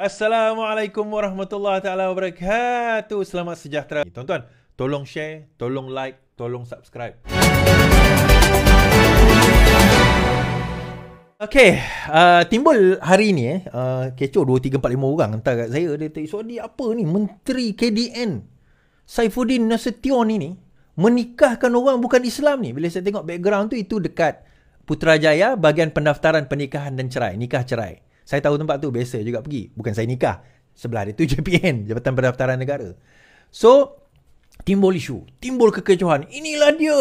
Assalamualaikum warahmatullahi taala wabarakatuh. Selamat sejahtera. Tuan-tuan, tolong share, tolong like, tolong subscribe. Okey, timbul hari ni kecoh 2, 3, 4, 5 orang hantar kat saya. Dia tanya, "Sodi, apa ni Menteri KDN Saifuddin Nasution ni menikahkan orang bukan Islam ni?" Bila saya tengok background tu, itu dekat Putrajaya, bahagian pendaftaran pernikahan dan cerai, nikah cerai. Saya tahu tempat tu, biasa juga pergi. Bukan saya nikah. Sebelah dia tu JPN, Jabatan Pendaftaran Negara. So, timbul isu, timbul kekecohan. Inilah dia,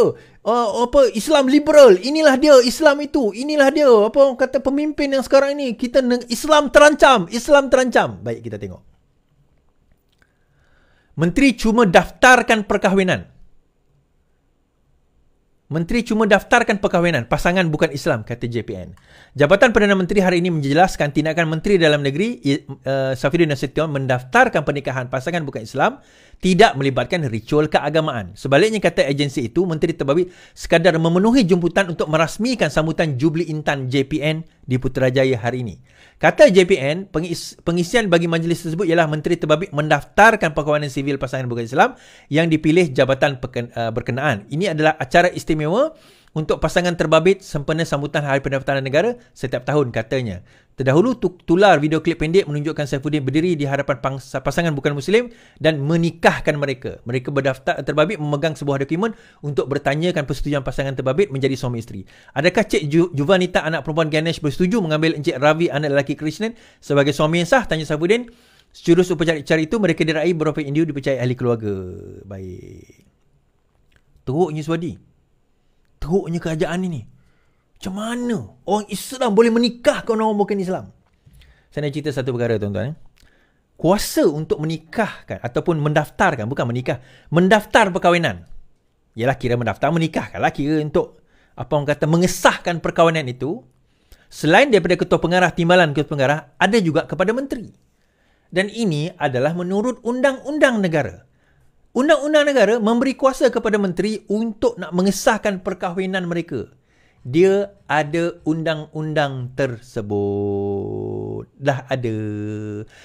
Islam liberal. Inilah dia, Islam itu. Inilah dia, orang kata pemimpin yang sekarang ini. Islam terancam, Islam terancam. Baik, kita tengok. Menteri cuma daftarkan perkahwinan. Menteri cuma daftarkan perkahwinan, pasangan bukan Islam, kata JPN. Jabatan Perdana Menteri hari ini menjelaskan tindakan Menteri Dalam Negeri Saifuddin Nasution mendaftarkan pernikahan pasangan bukan Islam tidak melibatkan ritual keagamaan. Sebaliknya, kata agensi itu, Menteri Terbabit sekadar memenuhi jemputan untuk merasmikan sambutan Jubli Intan JPN di Putrajaya hari ini. Kata JPN, pengisian bagi majlis tersebut ialah Menteri Terbabit mendaftarkan perkahwinan sivil pasangan bukan Islam yang dipilih jabatan berkenaan. Ini adalah acara istimewa untuk pasangan terbabit sempena sambutan Hari Pendaftaran Negara setiap tahun, katanya. Terdahulu tular video klip pendek menunjukkan Saifuddin berdiri di hadapan pasangan bukan Muslim dan menikahkan mereka. Mereka terbabit memegang sebuah dokumen untuk bertanyakan persetujuan pasangan terbabit menjadi suami isteri. Adakah Cik Juvanita, anak perempuan Ganesh, bersetuju mengambil Encik Ravi, anak lelaki Krishnan, sebagai suami yang sah? Tanya Saifuddin. Sejurus upacara itu, mereka diraih beberapa individu dipercayai ahli keluarga. Baik. Teruknya Swadi. Teruknya kerajaan ini. Macam mana orang Islam boleh menikahkan orang bukan Islam? Saya nak cerita satu perkara, tuan-tuan. Kuasa untuk menikahkan ataupun mendaftarkan, bukan menikah, mendaftar perkahwinan. Yalah, kira mendaftar, menikahkan lah, kira untuk orang kata mengesahkan perkahwinan itu. Selain daripada Ketua Pengarah, Timbalan Ketua Pengarah, ada juga kepada menteri. Dan ini adalah menurut undang-undang negara. Undang-undang negara memberi kuasa kepada menteri untuk nak mengesahkan perkahwinan mereka. Dia ada undang-undang tersebut. Dah ada.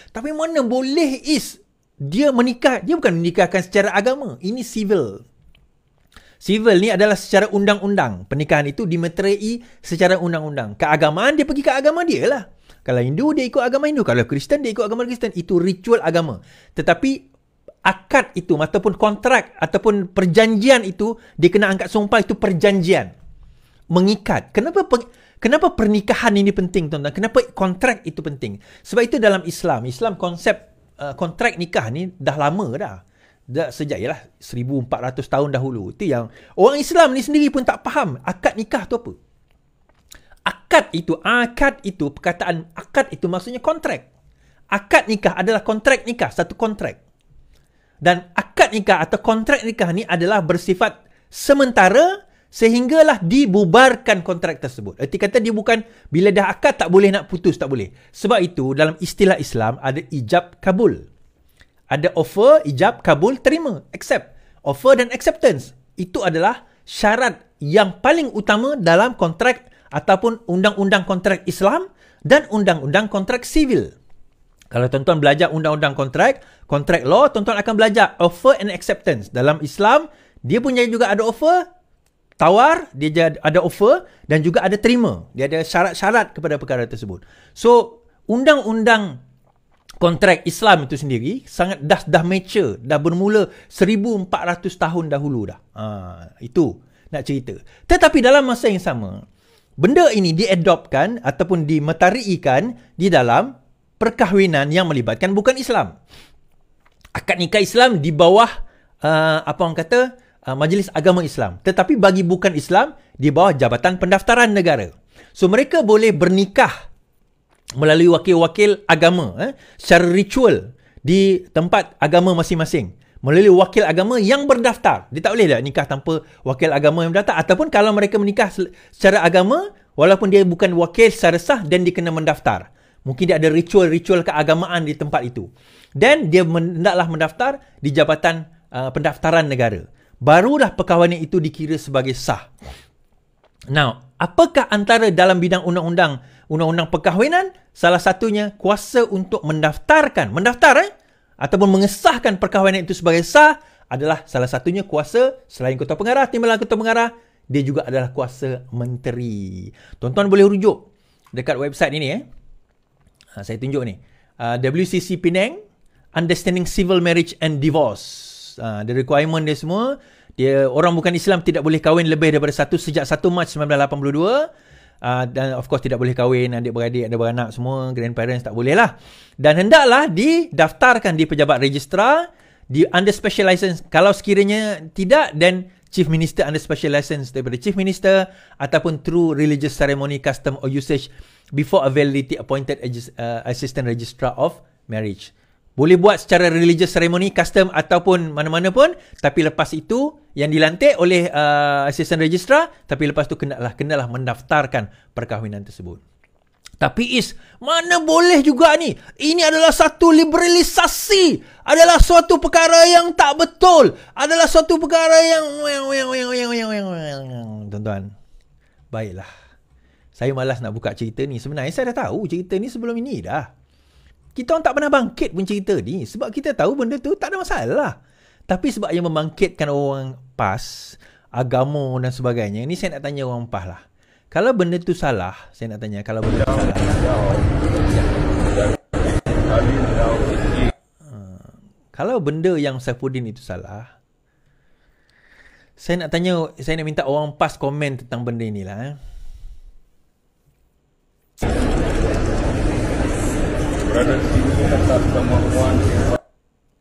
Tapi mana boleh dia menikah. Dia bukan menikahkan secara agama. Ini civil. Civil ni adalah secara undang-undang. Pernikahan itu dimeterai secara undang-undang. Keagamaan, dia pergi ke agama dia lah. Kalau Hindu, dia ikut agama Hindu. Kalau Kristen, dia ikut agama Kristen. Itu ritual agama. Tetapi akad itu ataupun kontrak ataupun perjanjian itu, dia kena angkat sumpah, itu perjanjian. Mengikat. Kenapa pernikahan ini penting, tuan-tuan? Kenapa kontrak itu penting? Sebab itu dalam Islam konsep kontrak nikah ni dah lama dah. Sejak 1400 tahun dahulu. Itu yang orang Islam ni sendiri pun tak faham akad nikah tu apa. Akad itu, perkataan akad itu maksudnya kontrak. Akad nikah adalah kontrak nikah, satu kontrak. Dan akad nikah atau kontrak nikah ni adalah bersifat sementara sehinggalah dibubarkan kontrak tersebut. Erti kata dia bukan bila dah akad tak boleh nak putus, tak boleh. Sebab itu dalam istilah Islam ada ijab kabul. Ada offer, ijab, kabul, terima, accept. Offer dan acceptance. Itu adalah syarat yang paling utama dalam kontrak ataupun undang-undang kontrak Islam dan undang-undang kontrak sivil. Kalau tuan-tuan belajar undang-undang kontrak law, tuan-tuan akan belajar offer and acceptance. Dalam Islam, dia punya juga ada offer, tawar, dia ada offer dan juga ada terima. Dia ada syarat-syarat kepada perkara tersebut. So, undang-undang kontrak Islam itu sendiri sangat dah mature, dah bermula 1400 tahun dahulu dah. Itu nak cerita. Tetapi dalam masa yang sama, benda ini diadopkan ataupun dimetariikan di dalam perkahwinan yang melibatkan bukan Islam. Akad nikah Islam di bawah Majlis Agama Islam. Tetapi bagi bukan Islam, di bawah Jabatan Pendaftaran Negara. So, mereka boleh bernikah melalui wakil-wakil agama secara ritual di tempat agama masing-masing. Melalui wakil agama yang berdaftar. Dia tak boleh dah nikah tanpa wakil agama yang berdaftar. Ataupun kalau mereka menikah secara agama, walaupun dia bukan wakil secara sah, dan dia kena mendaftar. Mungkin dia ada ritual-ritual keagamaan di tempat itu. Dan dia hendaklah mendaftar di Jabatan Pendaftaran Negara. Barulah perkahwinan itu dikira sebagai sah. Now, apakah antara dalam bidang undang-undang undang-undang perkahwinan, salah satunya kuasa untuk mendaftar ataupun mengesahkan perkahwinan itu sebagai sah adalah salah satunya kuasa selain Ketua Pengarah, Timbalan Ketua Pengarah, dia juga adalah kuasa menteri. Tuan-tuan boleh rujuk dekat website ini saya tunjuk ni. WCC Penang, Understanding Civil Marriage and Divorce. The requirement dia semua, orang bukan Islam tidak boleh kahwin lebih daripada sejak 1 Mac 1982. Dan of course tidak boleh kahwin, adik-beradik, ada beranak semua, grandparents tak boleh lah. Dan hendaklah didaftarkan di pejabat registrar, di under special license. Kalau sekiranya tidak, then Chief Minister under special license daripada Chief Minister, ataupun through religious ceremony, custom or usage before a validity appointed Assistant Registrar of Marriage. Boleh buat secara religious ceremony, custom ataupun mana-mana pun, tapi lepas itu yang dilantik oleh Assistant Registrar, tapi lepas tu kenalah mendaftarkan perkahwinan tersebut. Tapi mana boleh juga ni. Ini adalah satu liberalisasi. Adalah suatu perkara yang tak betul. Adalah suatu perkara yang... Tuan-tuan, baiklah. Saya malas nak buka cerita ni. Sebenarnya saya dah tahu cerita ni sebelum ini dah. Kita orang tak pernah bangkit pun cerita ni. Sebab kita tahu benda tu tak ada masalah. Tapi sebab yang membangkitkan orang PAS, agama dan sebagainya, ni saya nak tanya orang PAS lah. Kalau benda tu salah, saya nak tanya, kalau benda tu salah. Kalau benda yang Saifuddin itu salah, saya nak minta orang PAS komen tentang benda inilah.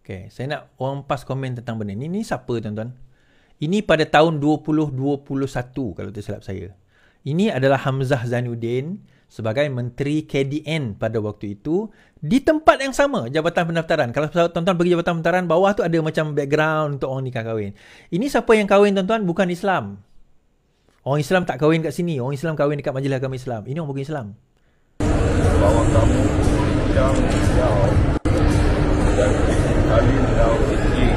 Okay, saya nak orang PAS komen tentang benda ni. Ini siapa tuan-tuan? Ini pada tahun 2021 kalau tak silap saya. Ini adalah Hamzah Zainuddin sebagai Menteri KDN pada waktu itu di tempat yang sama, Jabatan Pendaftaran. Kalau tuan-tuan pergi Jabatan Pendaftaran, bawah tu ada macam background untuk orang nikah kahwin. Ini siapa yang kahwin tuan-tuan? Bukan Islam. Orang Islam tak kahwin kat sini. Orang Islam kahwin dekat Majlis Agama Islam. Ini orang bukan Islam. Bawa kamu yang jauh dan kali jauh tinggi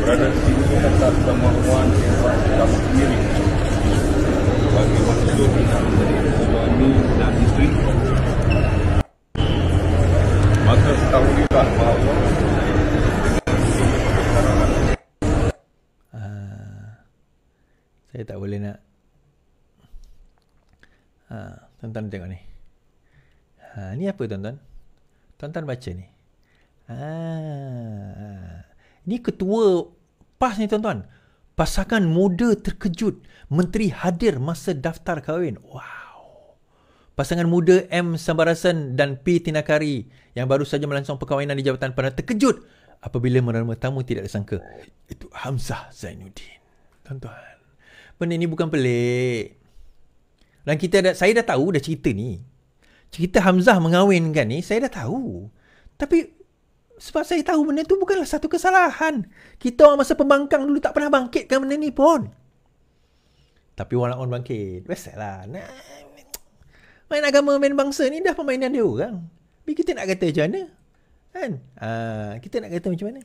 berada di sini atas kemampuan kamu sendiri bagi maksud suami dan isteri, maka ketahuilah bahawa saya tak boleh nak tuan-tuan tengok ni. Ni apa tuan-tuan? Tuan-tuan baca ni. Ni ketua PAS ni tuan-tuan. Pasangan muda terkejut. Menteri hadir masa daftar kahwin. Wow. Pasangan muda M. Sambarasan dan P. Tinakari yang baru saja melangsung perkahwinan di Jabatan Pendaftaran terkejut apabila menerima tamu tidak disangka. Itu Hamzah Zainuddin. Tuan-tuan, benda ni bukan pelik. Dan saya dah tahu dah cerita ni. Cerita Hamzah mengahwinkan ni, saya dah tahu. Tapi, sebab saya tahu benda tu bukanlah satu kesalahan. Kita orang masa pembangkang dulu tak pernah bangkitkan benda ni pun. Tapi orang bangkit. Biasalah. Main agama, main bangsa ni dah permainan dia orang. Tapi kita nak kata macam mana? Kan? Kita nak kata macam mana?